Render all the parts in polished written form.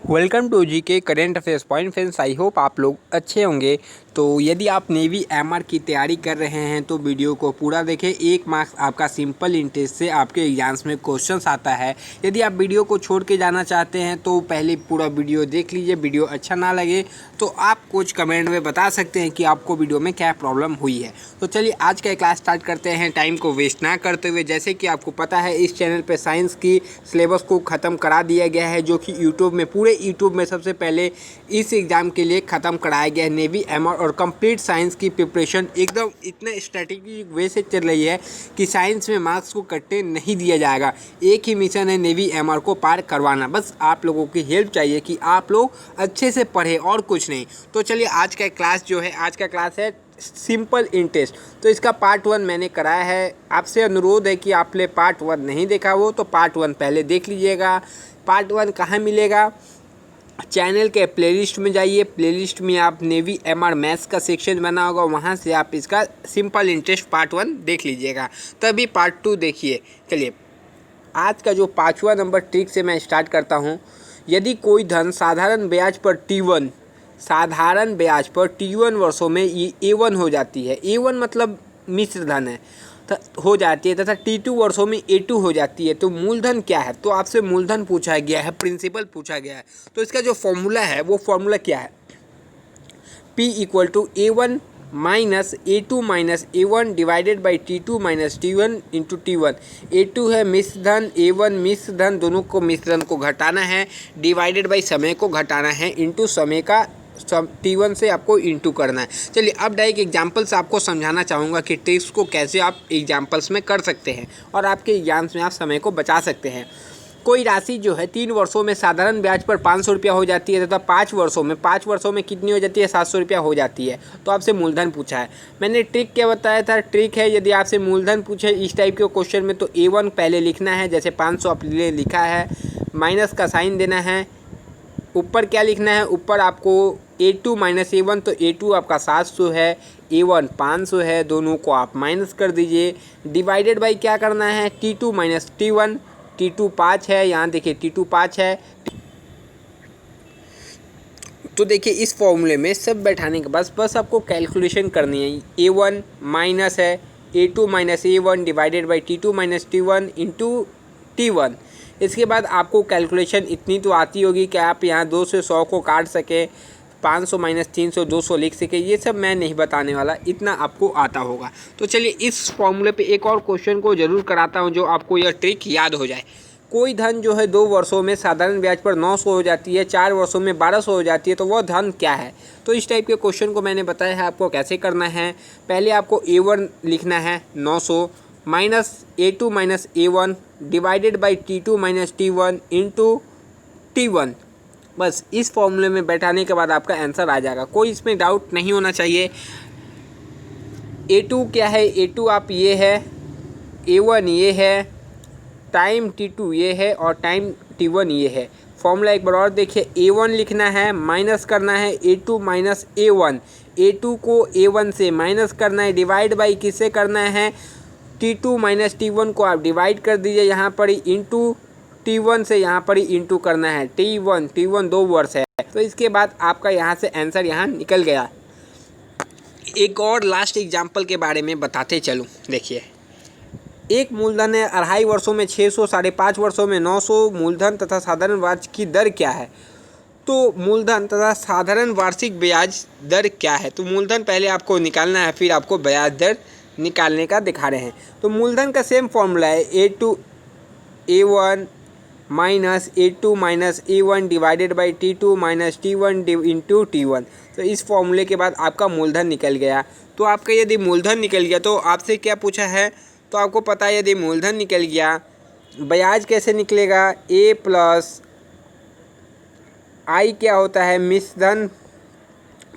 Welcome to जी के current affairs point friends. I hope आप लोग अच्छे होंगे। तो यदि आप नेवी एमआर की तैयारी कर रहे हैं तो वीडियो को पूरा देखें। 1 मार्क्स आपका सिंपल इंटेस्ट से आपके एग्जाम्स में क्वेश्चंस आता है। यदि आप वीडियो को छोड़ के जाना चाहते हैं तो पहले पूरा वीडियो देख लीजिए। वीडियो अच्छा ना लगे तो आप कुछ कमेंट में बता सकते हैं कि आपको वीडियो में क्या प्रॉब्लम हुई है। तो चलिए आज का क्लास स्टार्ट करते हैं टाइम को वेस्ट ना करते हुए। जैसे कि आपको पता है इस चैनल पर साइंस की सिलेबस को ख़त्म करा दिया गया है, जो कि यूट्यूब में यूट्यूब में सबसे पहले इस एग्ज़ाम के लिए ख़त्म कराया गया है। नेवी एमआर और कंप्लीट साइंस की प्रिपरेशन एकदम इतने स्ट्रेटेजिक वे से चल रही है कि साइंस में मार्क्स को कटने नहीं दिया जाएगा। एक ही मिशन है नेवी एमआर को पार करवाना। बस आप लोगों की हेल्प चाहिए कि आप लोग अच्छे से पढ़ें और कुछ नहीं। तो चलिए आज का क्लास जो है, आज का क्लास है सिंपल इंटेस्ट। तो इसका पार्ट 1 मैंने कराया है। आपसे अनुरोध है कि आपने पार्ट 1 नहीं देखा हो तो पार्ट 1 पहले देख लीजिएगा। पार्ट 1 कहाँ मिलेगा? चैनल के प्लेलिस्ट में जाइए। प्लेलिस्ट में आप नेवी एमआर मैथ्स का सेक्शन बना होगा, वहाँ से आप इसका सिंपल इंटरेस्ट पार्ट 1 देख लीजिएगा, तभी पार्ट 2 देखिए। चलिए आज का जो 5वां नंबर ट्रिक से मैं स्टार्ट करता हूँ। यदि कोई धन साधारण ब्याज पर T1 वर्षों में A1 हो जाती है। A1 मतलब मिश्र धन है हो जाती है तथा T2 वर्षों में A2 हो जाती है, तो मूलधन क्या है? तो आपसे मूलधन पूछा गया है, प्रिंसिपल पूछा गया है। तो इसका जो फॉर्मूला है वो फॉर्मूला क्या है? P = A1 minus A2 minus A1 divided by T2 minus T1 into T1। A2 है मिश्र धन, A1 मिश्र धन, दोनों को मिश्र धन को घटाना है, डिवाइडेड बाई समय को घटाना है, इंटू समय का T1 से आपको इंटू करना है। चलिए अब डायरेक्ट एग्जाम्पल से आपको समझाना चाहूँगा कि ट्रिक्स को कैसे आप एग्जाम्पल्स में कर सकते हैं और आपके एग्जाम्स में आप समय को बचा सकते हैं। कोई राशि जो है 3 वर्षों में साधारण ब्याज पर 500 रुपया हो जाती है तथा 5 वर्षों में कितनी हो जाती है? 700 रुपया हो जाती है। तो आपसे मूलधन पूछा है। मैंने ट्रिक क्या बताया था? ट्रिक है यदि आपसे मूलधन पूछे इस टाइप के क्वेश्चन में तो A1 पहले लिखना है, जैसे 500 आपने लिखा है, माइनस का साइन देना है। ऊपर क्या लिखना है? ऊपर आपको A2 माइनस A1, तो A2 आपका 700 है, A1 500 है, दोनों को आप माइनस कर दीजिए। डिवाइडेड बाई क्या करना है? T2 माइनस T1, T2 5 है, यहाँ देखिए T2 5 है। तो देखिए इस फॉर्मूले में सब बैठाने के बाद बस आपको कैलकुलेशन करनी है। A1 माइनस है A2 minus A1 divided by T2 minus T1 into T1। इसके बाद आपको कैलकुलेशन इतनी तो आती होगी कि आप यहाँ 2 से 100 को काट सकें, 500 माइनस 300 200 लिख सके। ये सब मैं नहीं बताने वाला, इतना आपको आता होगा। तो चलिए इस फॉर्मूले पे एक और क्वेश्चन को ज़रूर कराता हूँ जो आपको यह ट्रिक याद हो जाए। कोई धन जो है 2 वर्षों में साधारण ब्याज पर 900 हो जाती है, 4 वर्षों में 1200 हो जाती है, तो वह धन क्या है? तो इस टाइप के क्वेश्चन को मैंने बताया है आपको कैसे करना है। पहले आपको A1 लिखना है 900 minus A2 minus A1 divided by T2 minus T1 into T1। बस इस फॉर्मूले में बैठाने के बाद आपका आंसर आ जाएगा, कोई इसमें डाउट नहीं होना चाहिए। A2 क्या है? A2 आप ये है, A1 ये है, टाइम T2 ये है और टाइम T1 ये है। फॉर्मूला एक बार और देखिए, A1 लिखना है, माइनस करना है A2 माइनस A1, A2 को A1 से माइनस करना है, डिवाइड बाई किससे करना है? T2 माइनस T1 को आप डिवाइड कर दीजिए यहाँ पर ही, इंटू T1 से यहाँ पर ही इंटू करना है। T1 2 वर्ष है, तो इसके बाद आपका यहाँ से आंसर यहाँ निकल गया। एक और लास्ट एग्जाम्पल के बारे में बताते चलूँ। देखिए एक मूलधन है 2.5 वर्षों में 600, 5.5 वर्षों में 900। मूलधन तथा साधारण ब्याज की दर क्या है? तो मूलधन तथा साधारण वार्षिक ब्याज दर क्या है? तो मूलधन पहले आपको निकालना है, फिर आपको ब्याज दर निकालने का दिखा रहे हैं। तो मूलधन का सेम फॉर्मूला है A1 minus A2 minus A1 divided by T2 minus T1 into T1। तो इस फॉर्मूले के बाद आपका मूलधन निकल गया। तो आपका यदि मूलधन निकल गया तो आपसे क्या पूछा है? तो आपको पता है यदि मूलधन निकल गया, ब्याज कैसे निकलेगा? A प्लस I क्या होता है? मिश्र धन,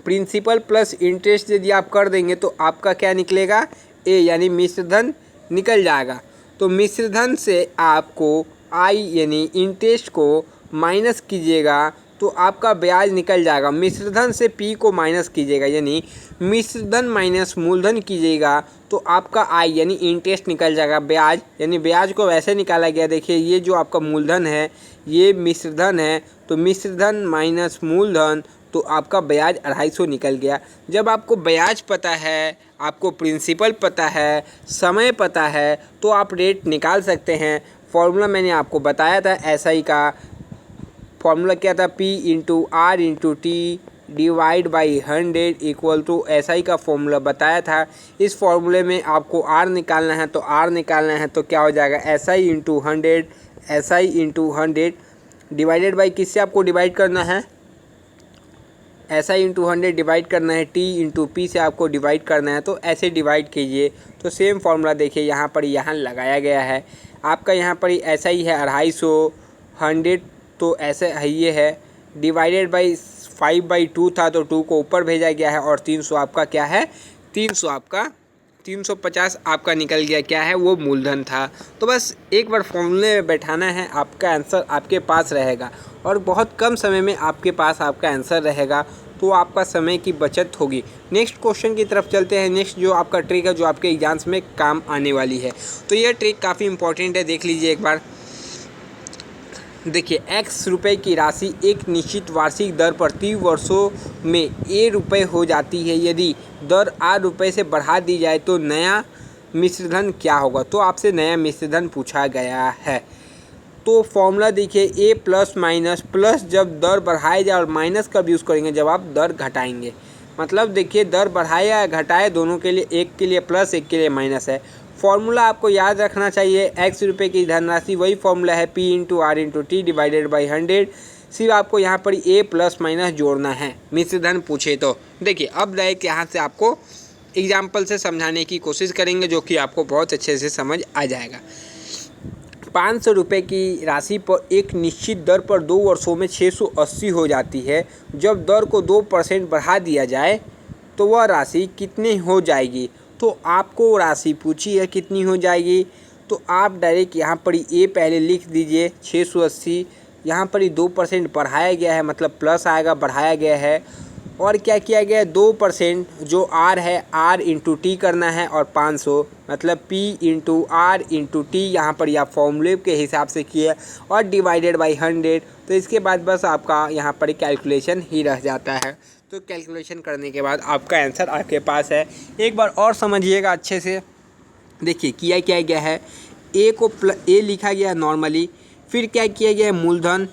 प्रिंसिपल प्लस इंटरेस्ट यदि आप कर देंगे तो आपका क्या निकलेगा? A यानी मिश्र धन निकल जाएगा। तो मिश्र धन से आपको I यानी इंटरेस्ट को माइनस कीजिएगा तो आपका ब्याज निकल जाएगा। मिश्रधन से पी को माइनस कीजिएगा, यानी मिश्रधन माइनस मूलधन कीजिएगा तो आपका आई यानी इंटरेस्ट निकल जाएगा। ब्याज यानी ब्याज को वैसे निकाला गया, देखिए ये जो आपका मूलधन है ये मिश्रधन है, तो मिश्रधन माइनस मूलधन तो आपका ब्याज 250 निकल गया। जब आपको ब्याज पता है, आपको प्रिंसिपल पता है, समय पता है, तो आप रेट निकाल सकते हैं। फॉर्मूला मैंने आपको बताया था एसआई का। फॉर्मूला क्या था? P into R into T divide by 100 equal to SI का फॉर्मूला बताया था। इस फॉर्मूले में आपको आर निकालना है, तो आर निकालना है तो क्या हो जाएगा? SI into 100, SI into 100 divided by किससे आपको डिवाइड करना है? एसआई इंटू 100 डिवाइड करना है, टी इंटू पी से आपको डिवाइड करना है, तो ऐसे डिवाइड कीजिए। तो सेम फॉर्मूला देखिए यहाँ पर यहाँ लगाया गया है। आपका यहाँ पर एसआई है 250, 100 तो ऐसे है ये है, डिवाइडेड बाई 5/2 था तो 2 को ऊपर भेजा गया है, और 300 आपका क्या है? 350 आपका निकल गया, क्या है वो? मूलधन था। तो बस एक बार फॉर्मूले में बैठाना है, आपका आंसर आपके पास रहेगा और बहुत कम समय में आपके पास आपका आंसर रहेगा, तो आपका समय की बचत होगी। नेक्स्ट क्वेश्चन की तरफ चलते हैं। नेक्स्ट जो आपका ट्रिक है जो आपके एग्जाम्स में काम आने वाली है, तो यह ट्रिक काफ़ी इंपॉर्टेंट है, देख लीजिए एक बार। देखिए x रुपए की राशि एक निश्चित वार्षिक दर पर 30 वर्षों में a रुपये हो जाती है। यदि दर r रुपये से बढ़ा दी जाए तो नया मिश्रधन क्या होगा? तो आपसे नया मिश्रधन पूछा गया है। तो फॉर्मूला देखिए a प्लस माइनस, प्लस जब दर बढ़ाए जाए, और माइनस कब यूज़ करेंगे? जब आप दर घटाएंगे। मतलब देखिए दर बढ़ाए या घटाए दोनों के लिए, एक के लिए प्लस एक के लिए माइनस है। फॉर्मूला आपको याद रखना चाहिए, x रुपये की धनराशि वही फॉर्मूला है P into R into T divided by 100। सिर्फ आपको यहाँ पर a प्लस माइनस जोड़ना है, मिश्रधन पूछे तो। देखिए अब डायरेक्ट यहाँ से आपको एग्जाम्पल से समझाने की कोशिश करेंगे, जो कि आपको बहुत अच्छे से समझ आ जाएगा। 500 रुपये की राशि पर एक निश्चित दर पर 2 वर्षों में 680 हो जाती है। जब दर को 2% बढ़ा दिया जाए तो वह राशि कितनी हो जाएगी? तो आपको राशि पूछी है कितनी हो जाएगी, तो आप डायरेक्ट यहाँ पर ये पहले लिख दीजिए 680। यहाँ पर 2% बढ़ाया गया है, मतलब प्लस आएगा, बढ़ाया गया है। और क्या किया गया है? 2% जो आर है, आर इंटू टी करना है, और 500 मतलब P into R into T यहाँ पर या फॉर्मूले के हिसाब से किया, और डिवाइडेड बाई 100। तो इसके बाद बस आपका यहाँ पर कैलकुलेशन ही रह जाता है। तो कैलकुलेशन करने के बाद आपका आंसर आपके पास है। एक बार और समझिएगा अच्छे से। देखिए किया क्या गया है, ए को ए लिखा गया नॉर्मली, फिर क्या किया गया है? मूलधन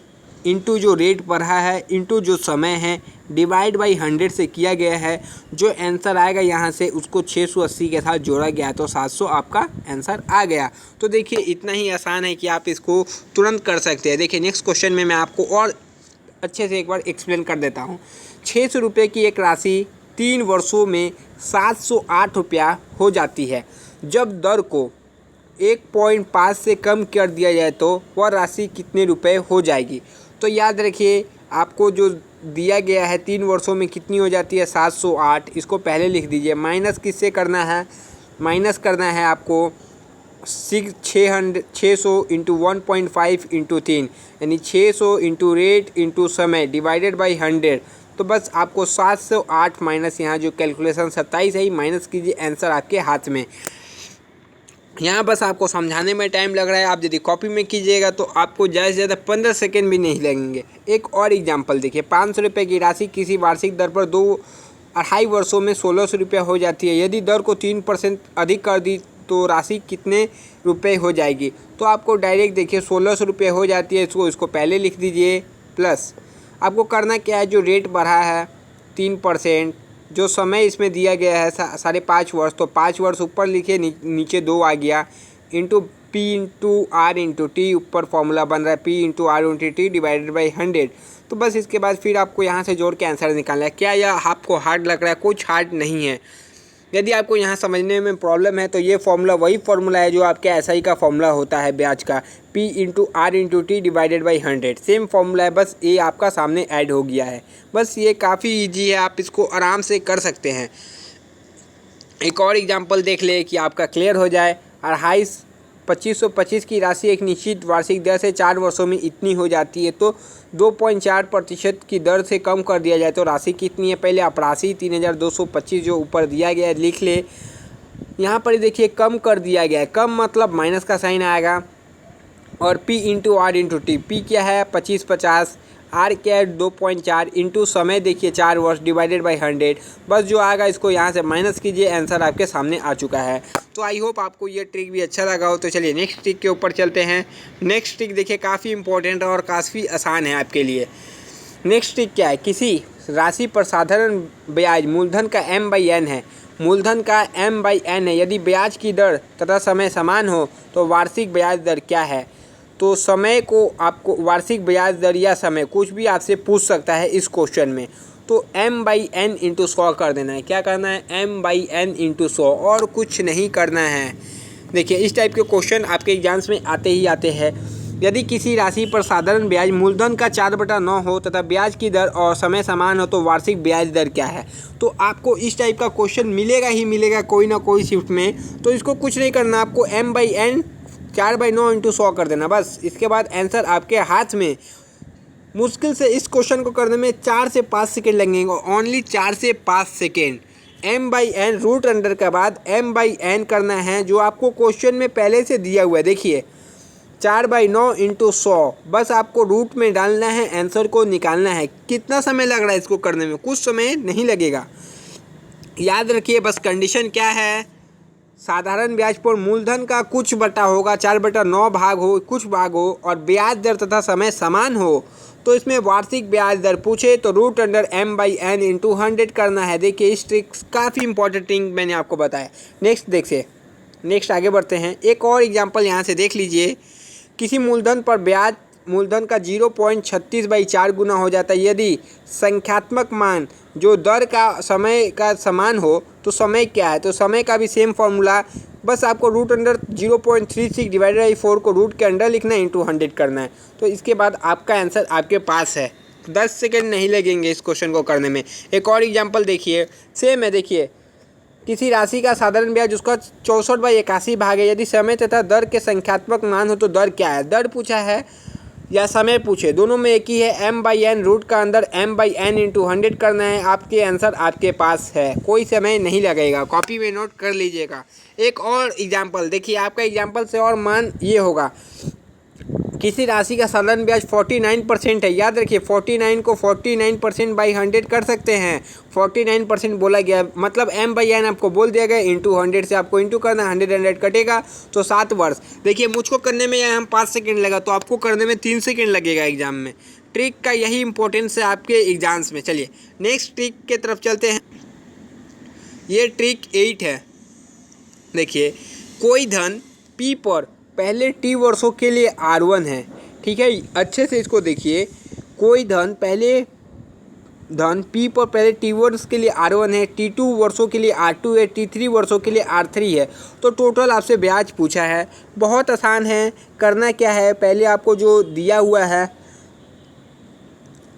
इंटू जो रेट बढ़ा है इंटू जो समय है डिवाइड बाई 100 से किया गया है। जो आंसर आएगा यहाँ से उसको 680 के साथ जोड़ा गया, तो 700 आपका आंसर आ गया। तो देखिए इतना ही आसान है कि आप इसको तुरंत कर सकते हैं। देखिए नेक्स्ट क्वेश्चन में मैं आपको और अच्छे से एक बार एक्सप्लेन कर देता हूँ। 600 रुपये की एक राशि 3 वर्षों में 708 रुपया हो जाती है। जब दर को 1.5 से कम कर दिया जाए तो वह राशि कितने रुपए हो जाएगी? तो याद रखिए आपको जो दिया गया है 3 वर्षों में कितनी हो जाती है? 708। इसको पहले लिख दीजिए। माइनस किससे करना है? माइनस करना है आपको 600 इंटू 1.5 इंटू 3, यानी 600 इंटू रेट इंटू समय डिवाइडेड बाई 100। तो बस आपको 708 माइनस यहाँ जो कैलकुलेशन 27 है माइनस कीजिए, आंसर आपके हाथ में। यहाँ बस आपको समझाने में टाइम लग रहा है, आप यदि कॉपी में कीजिएगा तो आपको ज़्यादा से ज़्यादा 15 सेकेंड भी नहीं लगेंगे। एक और एग्जांपल देखिए, 500 रुपये की राशि किसी वार्षिक दर पर 2.5 वर्षों में 1600 रुपया हो जाती है। यदि दर को 3% अधिक कर दी तो राशि कितने रुपए हो जाएगी? तो आपको डायरेक्ट देखिए 1600 रुपये हो जाती है, इसको पहले लिख दीजिए, प्लस आपको करना क्या है? जो रेट बढ़ा है 3%, जो समय इसमें दिया गया है 5.5 वर्ष, तो 5 वर्ष ऊपर लिखे, नीचे 2 आ गया, into P into R into T, ऊपर फॉर्मूला बन रहा है P into R into T divided by 100। तो बस इसके बाद फिर आपको यहाँ से जोड़ के आंसर निकालना है। क्या यह आपको हार्ड लग रहा है? कुछ हार्ड नहीं है। यदि आपको यहाँ समझने में प्रॉब्लम है तो ये फॉर्मूला वही फॉर्मूला है जो आपके एसआई का फॉर्मूला होता है ब्याज का, P into R into T divided by 100। Same formula है, बस ये आपका सामने ऐड हो गया है। बस ये काफ़ी इजी है, आप इसको आराम से कर सकते हैं। एक और एग्जांपल देख ले कि आपका क्लियर हो जाए। 2.5 2525 की राशि एक निश्चित वार्षिक दर से 4 वर्षों में इतनी हो जाती है, तो 2.4% की दर से कम कर दिया जाए तो राशि कितनी है। पहले आप राशि 3225 जो ऊपर दिया गया है लिख ले। यहाँ पर देखिए कम कर दिया गया है, कम मतलब माइनस का साइन आएगा, और P into R into T. P क्या है 2550, आर क्या है 2.4 इंटू समय देखिए 4 वर्ष डिवाइडेड बाई 100। बस जो आएगा इसको यहाँ से माइनस कीजिए, आंसर आपके सामने आ चुका है। तो आई होप आपको ये ट्रिक भी अच्छा लगा हो। तो चलिए नेक्स्ट ट्रिक के ऊपर चलते हैं। नेक्स्ट ट्रिक देखिए काफ़ी इंपॉर्टेंट है और काफ़ी आसान है आपके लिए। नेक्स्ट ट्रिक क्या है, किसी राशि पर साधारण ब्याज मूलधन का m/n है, मूलधन का m/n है। यदि ब्याज की दर तथा समय समान हो तो वार्षिक ब्याज दर क्या है। तो समय को आपको वार्षिक ब्याज दर या समय कुछ भी आपसे पूछ सकता है इस क्वेश्चन में। तो m/n इंटू 100 कर देना है। क्या करना है, m/n इंटू 100, और कुछ नहीं करना है। देखिए इस टाइप के क्वेश्चन आपके एग्जाम्स में आते ही आते हैं। यदि किसी राशि पर साधारण ब्याज मूलधन का 4/9 हो तथा ब्याज की दर और समय समान हो तो वार्षिक ब्याज दर क्या है। तो आपको इस टाइप का क्वेश्चन मिलेगा ही मिलेगा कोई ना कोई शिफ्ट में। तो इसको कुछ नहीं करना, आपको m/n 4/9 इंटू 100 कर देना बस। इसके बाद आंसर आपके हाथ में। मुश्किल से इस क्वेश्चन को करने में 4 से 5 सेकेंड लगेंगे, ओनली 4 से 5 सेकेंड। m/n रूट अंडर के बाद m/n करना है जो आपको क्वेश्चन में पहले से दिया हुआ है। देखिए 4/9 इंटू 100, बस आपको रूट में डालना है, आंसर को निकालना है। कितना समय लग रहा है इसको करने में, कुछ समय नहीं लगेगा। याद रखिए बस कंडीशन क्या है, साधारण ब्याज पर मूलधन का कुछ बटा होगा, 4/9 भाग हो, कुछ भाग हो, और ब्याज दर तथा समय समान हो। तो इसमें वार्षिक ब्याज दर पूछे तो रूट अंडर m/n इंटू 100 करना है। देखिए इस ट्रिक काफ़ी इंपॉर्टेंट ट्रिक मैंने आपको बताया। नेक्स्ट आगे बढ़ते हैं। एक और एग्जांपल यहाँ से देख लीजिए। किसी मूलधन पर ब्याज मूलधन का 0.36/4 गुना हो जाता है। यदि संख्यात्मक मान जो दर का समय का समान हो तो समय क्या है। तो समय का भी सेम फॉर्मूला, बस आपको रूट अंडर 0.36 डिवाइडेड बाई 4 को रूट के अंडर लिखना है, इंटू 100 करना है। तो इसके बाद आपका आंसर आपके पास है। 10 सेकेंड नहीं लगेंगे इस क्वेश्चन को करने में। एक और एग्जाम्पल देखिए, सेम है। देखिए किसी राशि का साधारण ब्याज उसका 64/81 भाग है। यदि समय तथा दर के संख्यात्मक मान हो तो दर क्या है। दर पूछा है या समय पूछे, दोनों में एक ही है। m/n रूट का अंदर m/n इंटू 100 करना है। आपके आंसर आपके पास है, कोई समय नहीं लगेगा, कॉपी में नोट कर लीजिएगा। एक और एग्जाम्पल देखिए, आपका एग्जाम्पल से और मान ये होगा। किसी राशि का साधारण ब्याज 49% है। याद रखिए 49 को 49% बाई 100 कर सकते हैं। 49% बोला गया मतलब m/n आपको बोल दिया गया, इंटू 100 से आपको इंटू करना है, 100 कटेगा तो 7 वर्ष। देखिए मुझको करने में यहाँ 5 सेकेंड लगा, तो आपको करने में 3 सेकेंड लगेगा एग्जाम में। ट्रिक का यही इंपॉर्टेंस है आपके एग्जाम्स में। चलिए नेक्स्ट ट्रिक के तरफ चलते हैं। ये ट्रिक 8 है। देखिए कोई धन P पर पहले T वर्षों के लिए R1 है, ठीक है। अच्छे से इसको देखिए, कोई धन P पर पहले T वर्ष के लिए R1 है, T2 वर्षों के लिए R2 है, T3 वर्षों के लिए R3 है। तो टोटल आपसे ब्याज पूछा है। बहुत आसान है। करना क्या है, पहले आपको जो दिया हुआ है,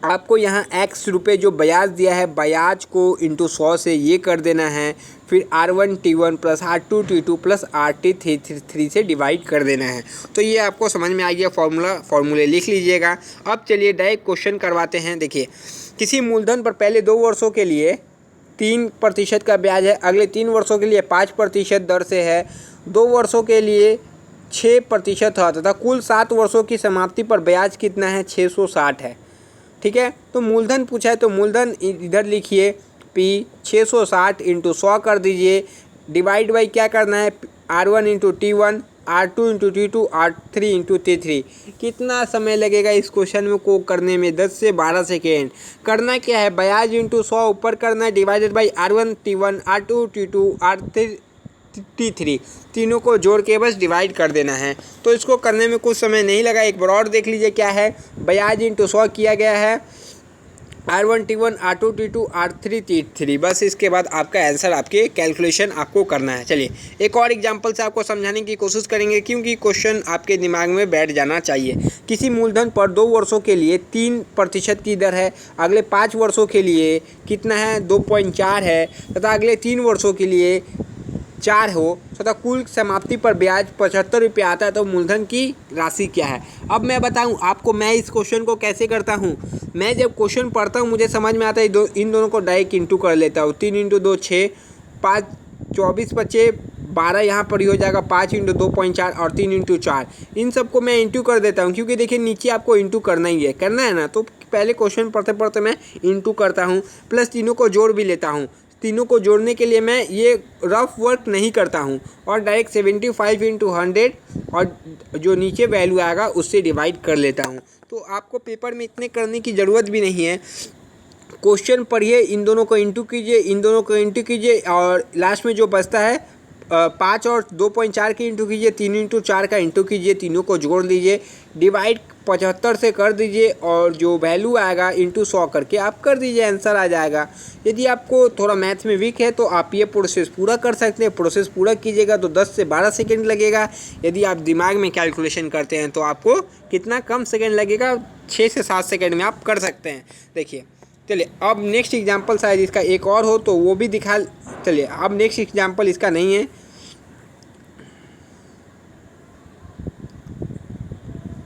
आपको यहाँ x रुपये जो ब्याज दिया है, ब्याज को इंटू 100 से ये कर देना है। फिर R1 T1 plus R2 T2 plus RT3 से डिवाइड कर देना है। तो ये आपको समझ में आ गया फॉर्मूले लिख लीजिएगा। अब चलिए डायरेक्ट क्वेश्चन करवाते हैं। देखिए किसी मूलधन पर पहले 2 वर्षों के लिए 3% का ब्याज है, अगले 3 वर्षों के लिए 5% दर से है, 2 वर्षों के लिए 6% है तथा कुल 7 वर्षों की समाप्ति पर ब्याज कितना है, 660 है, ठीक है। तो मूलधन पूछा है तो मूलधन इधर लिखिए P 660 इंटू 100 कर दीजिए, डिवाइड बाई क्या करना है, R1 into T1, R2 into T2, R3 into T3। कितना समय लगेगा इस क्वेश्चन को करने में, 10 से 12 सेकेंड। करना क्या है, ब्याज इंटू 100 ऊपर करना है, divided by R1 T1, R2 T2, R3 T3, तीनों को जोड़ के बस डिवाइड कर देना है। तो इसको करने में कुछ समय नहीं लगा। एक बार और देख लीजिए क्या है, ब्याज इंटू 100 किया गया है, R1 T1, R2 T2, R3 T3। बस इसके बाद आपका आंसर आपके कैलकुलेशन आपको करना है। चलिए एक और एग्जांपल से आपको समझाने की कोशिश करेंगे, क्योंकि क्वेश्चन आपके दिमाग में बैठ जाना चाहिए। किसी मूलधन पर 2 वर्षों के लिए 3% की दर है, अगले 5 वर्षों के लिए कितना है, 2.4 है, तथा अगले 3 वर्षों के लिए 4 हो तथा कुल समाप्ति पर ब्याज 75 रुपये आता है तो मूलधन की राशि क्या है। अब मैं बताऊं आपको मैं इस क्वेश्चन को कैसे करता हूं। मैं जब क्वेश्चन पढ़ता हूं मुझे समझ में आता है इन दोनों को डायरेक्ट इंटू कर लेता हूं। 3 × 2 6, 5 24 बचे 12 यहाँ पर ही हो जाएगा। 5 × 2.4 और 3 × 4 इन सबको मैं इंटू कर देता हूँ, क्योंकि देखिए नीचे आपको इंटू करना ही है, करना है ना। तो पहले क्वेश्चन पढ़ते पढ़ते मैं इंटू करता हूँ, प्लस तीनों को जोड़ भी लेता हूँ। तीनों को जोड़ने के लिए मैं ये रफ वर्क नहीं करता हूँ और डायरेक्ट 75 × 100 और जो नीचे वैल्यू आएगा उससे डिवाइड कर लेता हूँ। तो आपको पेपर में इतने करने की ज़रूरत भी नहीं है। क्वेश्चन पढ़िए, इन दोनों को इंटू कीजिए, इन दोनों को इंटू कीजिए और लास्ट में जो बचता है 5 और 2.4 की इंटू कीजिए, 3 × 4 का इंटू कीजिए, तीनों को जोड़ लीजिए, डिवाइड 75 से कर दीजिए और जो वैल्यू आएगा इंटू 100 करके आप कर दीजिए, आंसर आ जाएगा। यदि आपको थोड़ा मैथ्स में वीक है तो आप ये प्रोसेस पूरा कर सकते हैं। प्रोसेस पूरा कीजिएगा तो 10 से 12 सेकेंड लगेगा। यदि आप दिमाग में कैलकुलेशन करते हैं तो आपको कितना कम सेकेंड लगेगा, 6 से 7 सेकेंड में आप कर सकते हैं। देखिए चलिए अब नेक्स्ट एग्जाम्पल शायद इसका एक और हो तो वो भी दिखा। चलिए अब नेक्स्ट एग्जाम्पल इसका नहीं है।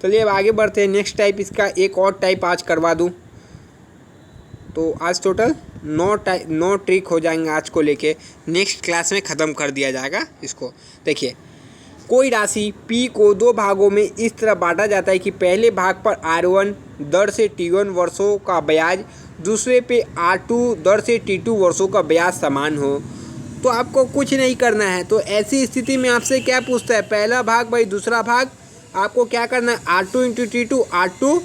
चलिए अब आगे बढ़ते हैं। नेक्स्ट टाइप इसका एक और टाइप आज करवा दूं तो आज टोटल 9 ट्रिक हो जाएंगे आज को लेके। नेक्स्ट क्लास में ख़त्म कर दिया जाएगा इसको। देखिए कोई राशि P को 2 भागों में इस तरह बांटा जाता है कि पहले भाग पर R1 दर से T1 वर्षों का ब्याज, दूसरे पे R2 दर से T2 वर्षों का ब्याज समान हो। तो आपको कुछ नहीं करना है। तो ऐसी स्थिति में आपसे क्या पूछता है, पहला भाग भाई दूसरा भाग आपको क्या करना है, R2 × T2 R2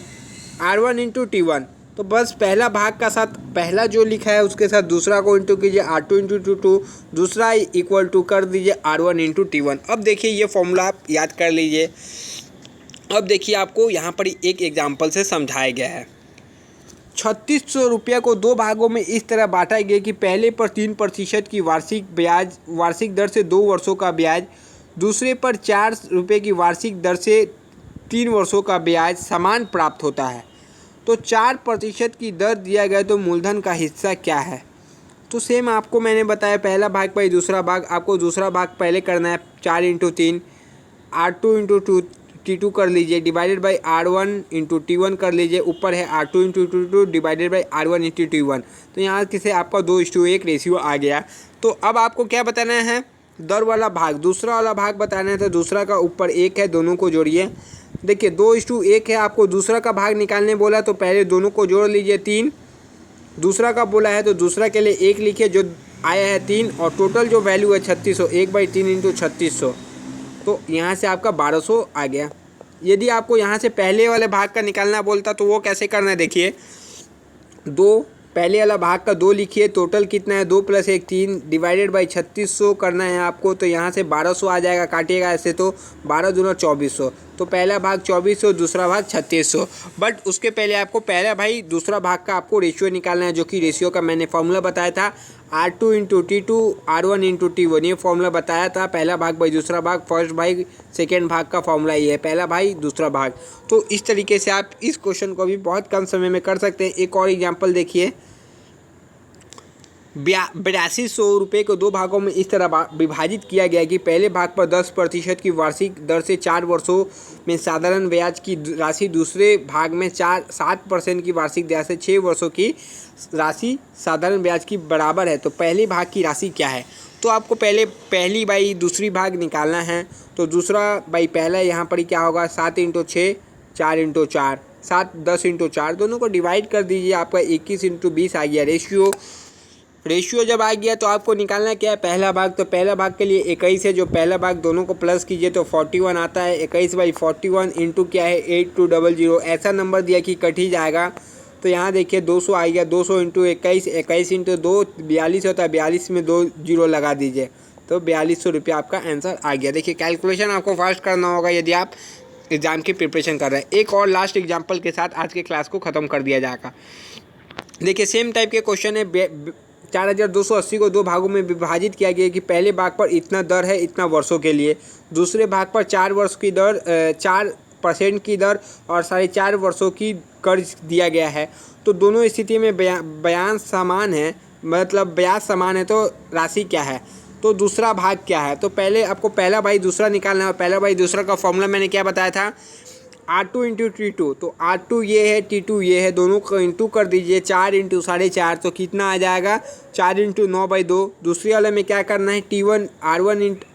R1 × T1। तो बस पहला भाग का साथ पहला जो लिखा है उसके साथ दूसरा को इंटू कीजिए, R2 × T2, दूसरा इक्वल टू कर दीजिए R1 × T1। अब देखिए ये फॉर्मूला आप याद कर लीजिए। अब देखिए आपको यहाँ पर एक एग्जाम्पल से समझाया गया है। 3600 रुपये को 2 भागों में इस तरह बांटा गया कि पहले पर 3% की वार्षिक दर से 2 वर्षों का ब्याज, दूसरे पर 4 रुपये की वार्षिक दर से 3 वर्षों का ब्याज समान प्राप्त होता है। तो 4% की दर दिया गया तो मूलधन का हिस्सा क्या है। तो सेम आपको मैंने बताया पहला भाग पर दूसरा भाग, आपको दूसरा भाग पहले करना है 4 × 3 R2 × T2 कर लीजिए, डिवाइडेड बाई R1 × T1 कर लीजिए, ऊपर है R2 × T2 divided by R1 × T1। तो यहाँ किसे आपका 2:1 रेशियो आ गया। तो अब आपको क्या बताना है, दर वाला भाग, दूसरा वाला भाग बताना है। तो दूसरा का ऊपर 1 है, दोनों को जोड़िए। देखिए 2:1 है, आपको दूसरा का भाग निकालने बोला तो पहले दोनों को जोड़ लीजिए 3। दूसरा का बोला है तो दूसरा के लिए 1 लिखिए, जो आया है 3 और टोटल जो वैल्यू है 3600, 1/3 × 3600। तो यहाँ से आपका 1200 आ गया। यदि आपको यहाँ से पहले वाले भाग का निकालना बोलता तो वो कैसे करना है, देखिए 2 पहले वाला भाग का 2 लिखिए, टोटल कितना है 2 + 1 3 डिवाइडेड बाई 3600 करना है आपको। तो यहाँ से 1200 आ जाएगा, काटिएगा ऐसे तो 12 दूना 2400। तो पहला भाग 2400, दूसरा भाग 3600। बट उसके पहले आपको पहला भाई दूसरा भाग का आपको रेशियो निकालना है, जो कि रेशियो का मैंने फॉर्मूला बताया था R2 × T2 R1 × T1। ये फॉर्मूला बताया था, पहला भाग बाई दूसरा भाग, फर्स्ट भाई सेकेंड भाग का फॉर्मूला ये है, पहला भाई दूसरा भाग। तो इस तरीके से आप इस क्वेश्चन को भी बहुत कम समय में कर सकते हैं। एक और एग्जाम्पल देखिए, 8200 रुपये को 2 भागों में इस तरह विभाजित किया गया कि पहले भाग पर 10% की वार्षिक दर से 4 वर्षों में साधारण ब्याज की राशि, दूसरे भाग में 7% की वार्षिक दर से 6 वर्षों की राशि साधारण ब्याज की बराबर है। तो पहले भाग की राशि क्या है। तो आपको पहली बाई दूसरी भाग निकालना है। तो दूसरा बाई पहला यहाँ पर क्या होगा, 7 × 6 4 × 4 7 10 × 4 दोनों को डिवाइड कर दीजिए, आपका 21 × 20 आ गया रेशियो। जब आ गया तो आपको निकालना क्या है, पहला भाग। तो पहला भाग के लिए 21 है, जो पहला भाग दोनों को प्लस कीजिए तो 41 आता है। 21/41 इंटू क्या है 8200। ऐसा नंबर दिया कि कट ही जाएगा। तो यहाँ देखिए 200 आ गया, 200 × 21, 21 × 2 42 होता है, 42 में 2 जीरो लगा दीजिए तो 4200 रुपये आपका आंसर आ गया। देखिए कैलकुलेशन आपको फास्ट करना होगा यदि आप एग्ज़ाम की प्रिपरेशन कर रहे हैं। एक और लास्ट एग्जाम्पल के साथ आज के क्लास को ख़त्म कर दिया जाएगा। देखिए सेम टाइप के क्वेश्चन है। 4280 को 2 भागों में विभाजित किया गया कि पहले भाग पर इतना दर है इतना वर्षों के लिए, दूसरे भाग पर 4 वर्ष की दर 4% की दर और 4.5 वर्षों की कर्ज दिया गया है। तो दोनों स्थिति में बयान समान है, मतलब ब्याज समान है। तो राशि क्या है। तो दूसरा भाग क्या है, तो पहले आपको पहला बाई दूसरा निकालना है। और पहला बाई दूसरा का फॉर्मूला मैंने क्या बताया था, R2 इंटू T2। तो R2 ये है, T2 ये है, दोनों को इंटू कर दीजिए, 4 इंटू 4.5 तो कितना आ जाएगा 4 इंटू 9/2। दूसरी वाले में क्या करना है, T1 R1 into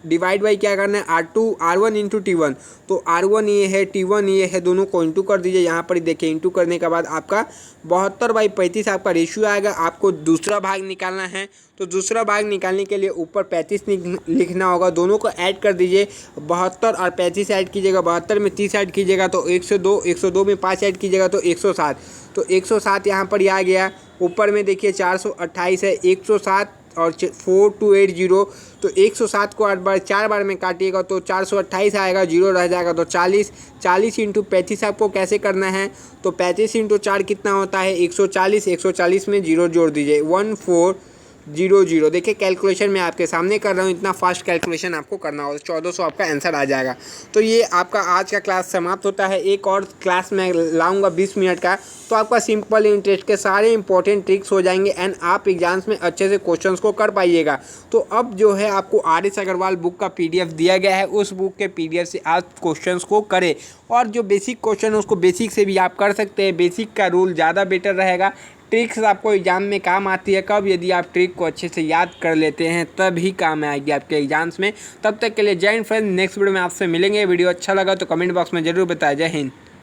divide by क्या करना है R1 इंटू T1। तो R1 ये है, T1 ये है, दोनों को इंटू कर दीजिए। यहाँ पर देखिए इंटू करने के बाद आपका 72/35 आपका रेशियो आएगा। आपको दूसरा भाग निकालना है, तो दूसरा भाग निकालने के लिए ऊपर 35 लिखना होगा, दोनों को ऐड कर दीजिए। 72 और 35 ऐड कीजिएगा, 72 में 30 ऐड कीजिएगा तो 102, 102 में 5 ऐड कीजिएगा तो 107। तो 107 यहाँ पर आ गया। ऊपर में देखिए 428 है, 107 और 4280। तो 107 को 4 बार में काटिएगा तो 428 आएगा, जीरो रह जाएगा तो 40 इंटू 35 आपको कैसे करना है, तो 35 इंटू 4 कितना होता है 140, 140 में जीरो जोड़ दीजिए 1400। देखिए कैलकुलेशन मैं आपके सामने कर रहा हूँ, इतना फास्ट कैलकुलेशन आपको करना होगा, 1400 आपका आंसर आ जाएगा। तो ये आपका आज का क्लास समाप्त होता है। एक और क्लास मैं लाऊंगा 20 मिनट का, तो आपका सिंपल इंटरेस्ट के सारे इंपॉर्टेंट ट्रिक्स हो जाएंगे एंड आप एग्जाम्स में अच्छे से क्वेश्चंस को कर पाइएगा। तो अब जो है आपको RS अग्रवाल बुक का PDF दिया गया है, उस बुक के PDF से आप क्वेश्चंस को करें। और जो बेसिक क्वेश्चन है उसको बेसिक से भी आप कर सकते हैं, बेसिक का रूल ज़्यादा बेटर रहेगा। ट्रिक्स आपको एग्जाम में काम आती है कब, यदि आप ट्रिक को अच्छे से याद कर लेते हैं तभी काम आएगी आपके एग्जाम्स में। तब तक के लिए जय हिंद फ्रेंड्स, नेक्स्ट वीडियो में आपसे मिलेंगे। वीडियो अच्छा लगा तो कमेंट बॉक्स में जरूर बताएं। जय हिंद।